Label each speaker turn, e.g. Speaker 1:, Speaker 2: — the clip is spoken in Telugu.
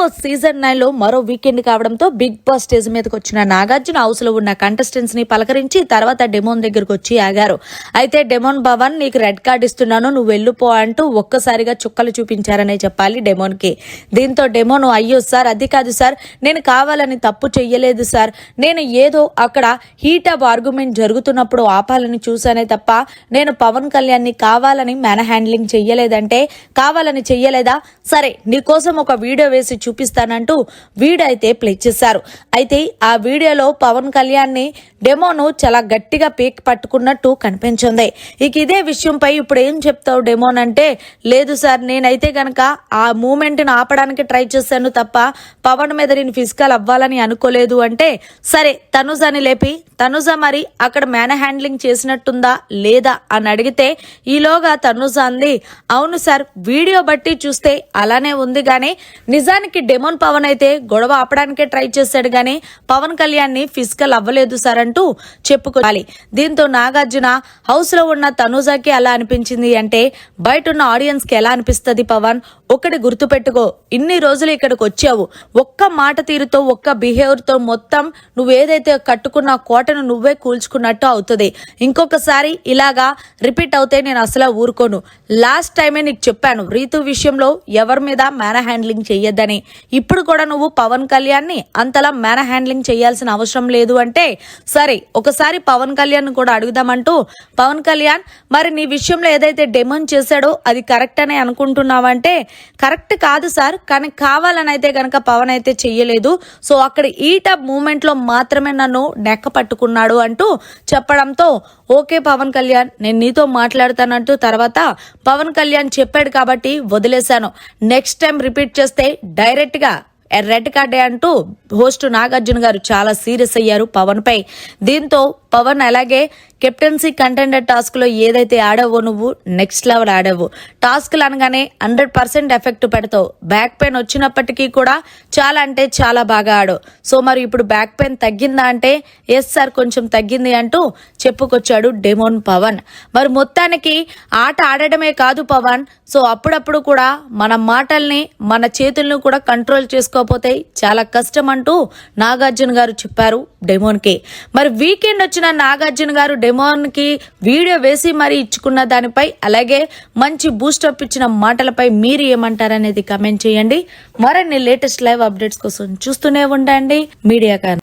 Speaker 1: బాస్ సీజన్ 9 లో మరో వీకెండ్ కావడంతో బిగ్ బాస్ స్టేజ్ మీదకి వచ్చిన నాగార్జున హౌస్ లో ఉన్న కంటెస్టెంట్స్ ని పలకరించి తర్వాత డెమోన్ దగ్గరకు వచ్చి ఆగారు. అయితే డెమోన్ భవన్ నీకు రెడ్ కార్డ్ ఇస్తున్నాను, నువ్వు వెళ్ళిపో అంటూ ఒక్కసారిగా చుక్కలు చూపించారనే చెప్పాలి డెమోన్ కి. దీంతో డెమోన్ అయ్యో సార్ అది కాదు సార్, నేను కావాలని తప్పు చెయ్యలేదు సార్, నేను ఏదో అక్కడ హీట్ ఆఫ్ ఆర్గ్యుమెంట్ జరుగుతున్నప్పుడు ఆపాలని చూసానే తప్ప నేను పవన్ కళ్యాణ్ ని కావాలని మ్యాన్ హ్యాండ్లింగ్ చెయ్యలేదంటే కావాలని చెయ్యలేదా, సరే నీకోసం ఒక వీడియో వేసి చూపిస్తానంటూ వీడియో అయితే ప్లే చేశారు. అయితే ఆ వీడియోలో పవన్ కళ్యాణ్ ని డెమోను చాలా గట్టిగా పీక్ పట్టుకున్నట్టు కనిపించింది. ఇక ఇదే విషయంపై ఇప్పుడు ఏం చెప్తావు డెమోన్ అంటే, లేదు సార్ నేనైతే గనక ఆ మూమెంట్ ని ఆపడానికి ట్రై చేశాను తప్ప పవన్ మీద నేను ఫిజికల్ అవ్వాలని అనుకోలేదు అంటే, సరే తనుజని లేపి తనుజ మరి అక్కడ మ్యాన్ హ్యాండ్లింగ్ చేసినట్టుందా లేదా అని అడిగితే ఈలోగా తనుజ అంది, అవును సార్ వీడియో బట్టి చూస్తే అలానే ఉంది గానీ నిజానికి డెమోన్ పవన్ అయితే గొడవ ఆపడానికే ట్రై చేశాడు గానీ పవన్ కళ్యాణ్ ని ఫిజికల్ అవ్వలేదు సార్ అంటూ చెప్పుకోవాలి. దీంతో నాగార్జున హౌస్ లో ఉన్న తనుజకి ఎలా అనిపించింది అంటే, బయట ఉన్న ఆడియన్స్ కి ఎలా అనిపిస్తుంది పవన్, ఒకటి గుర్తుపెట్టుకో, ఇన్ని రోజులు ఇక్కడికి వచ్చావు, ఒక్క మాట తీరుతో ఒక్క బిహేవియర్ తో మొత్తం నువ్వేదైతే కట్టుకున్న కోటను నువ్వే కూల్చుకున్నట్టు అవుతుంది. ఇంకొకసారి ఇలాగా రిపీట్ అవుతే నేను అసలు ఊరుకోను. లాస్ట్ టైమే నీకు చెప్పాను రీతు విషయంలో ఎవరి మీద మ్యాన్ హ్యాండ్లింగ్ చెయ్యొద్దని. ఇప్పుడు కూడా నువ్వు పవన్ కళ్యాణ్ ని అంతలా మ్యాన్ హ్యాండ్లింగ్ చేయాల్సిన అవసరం లేదు అంటే, సరే ఒకసారి పవన్ కళ్యాణ్ కూడా అడుగుదామంటూ, పవన్ కళ్యాణ్ మరి నీ విషయంలో ఏదైతే డెమోన్ చేశాడో అది కరెక్ట్ అని అనుకుంటున్నావంటే, కరెక్ట్ కాదు సార్, కానీ కావాలని అయితే గనక పవన్ అయితే చెయ్యలేదు, సో అక్కడ ఈ టప్ మూమెంట్ లో మాత్రమే నన్ను నెక్క పట్టుకున్నాడు అంటూ చెప్పడంతో, ఓకే పవన్ కళ్యాణ్ నేను నీతో మాట్లాడతానంటూ తర్వాత పవన్ కళ్యాణ్ చెప్పాడు కాబట్టి వదిలేశాను, నెక్స్ట్ టైం రిపీట్ చేస్తే డైరెక్ట్ గా రెడ్ కార్డే అంటూ హోస్ట్ నాగార్జున గారు చాలా సీరియస్ అయ్యారు పవన్ పై. దీంతో పవన్ అలాగే కెప్టెన్సీ కంటెండర్ టాస్క్ లో ఏదైతే ఆడావో నువ్వు నెక్స్ట్ లెవెల్ ఆడావు, టాస్క్లు అనగానే 100% ఎఫెక్ట్ పెడతావు, బ్యాక్ పెయిన్ వచ్చినప్పటికీ కూడా చాలా అంటే చాలా బాగా ఆడు, సో మరి ఇప్పుడు బ్యాక్ పెయిన్ తగ్గిందా అంటే ఎస్ సార్ కొంచెం తగ్గింది అంటూ చెప్పుకొచ్చాడు డెమోన్ పవన్. మరి మొత్తానికి ఆట ఆడడమే కాదు పవన్, సో అప్పుడప్పుడు కూడా మన మాటల్ని మన చేతుల్ని కూడా కంట్రోల్ చేసుకోకపోతే చాలా కష్టం అంటూ నాగార్జున గారు చెప్పారు డెమోన్ కి. మరి వీకెండ్ వచ్చిన నాగార్జున గారు డెమోన్ కి వీడియో వేసి మరి ఇచ్చుకున్న దానిపై అలాగే మంచి బూస్టప్ ఇచ్చిన మాటలపై మీరు ఏమంటారనేది కమెంట్ చేయండి. మరిన్ని లేటెస్ట్ లైవ్ అప్డేట్స్ కోసం చూస్తూనే ఉండండి మీడియా కాన్.